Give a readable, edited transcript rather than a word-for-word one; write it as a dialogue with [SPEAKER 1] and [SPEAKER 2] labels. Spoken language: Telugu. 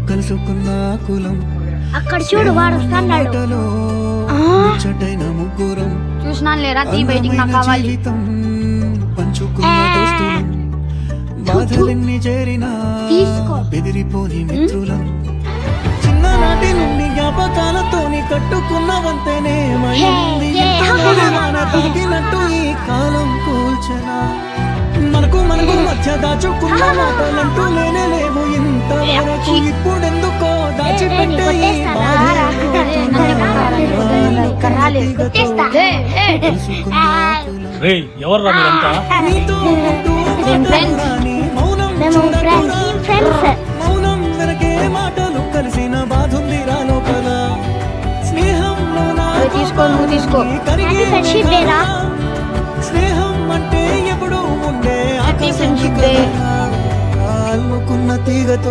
[SPEAKER 1] కలుసుకున్న కులం
[SPEAKER 2] అక్కడ చూడు వాడు వస్తున్నాడు.
[SPEAKER 3] చూసినాను లేరా తీ బయటికి నాకు కావాలి.
[SPEAKER 1] పంచుకున్న దోస్తులం బాధలన్నీ చేరినా బెదిరిపోని మిత్రులం చిన్ననాటి నుండి జ్ఞాపకాలతోని కట్టుకున్న వంతెనే తాగినట్టు ఈ కాలం కూల్చనా మనకు మధ్య దాచుకున్న మాటలంటూ లేనే లేవు ఇంతవరకు ఇప్పుడెందుకో దాచిపెట్టే మౌనం వెనకే మాటలు కలిసిన బాధుందిరా లోపల స్నేహంలో స్నేహం అంటే ఎప్పుడు ఉండే ఆకర్షణ తీగతో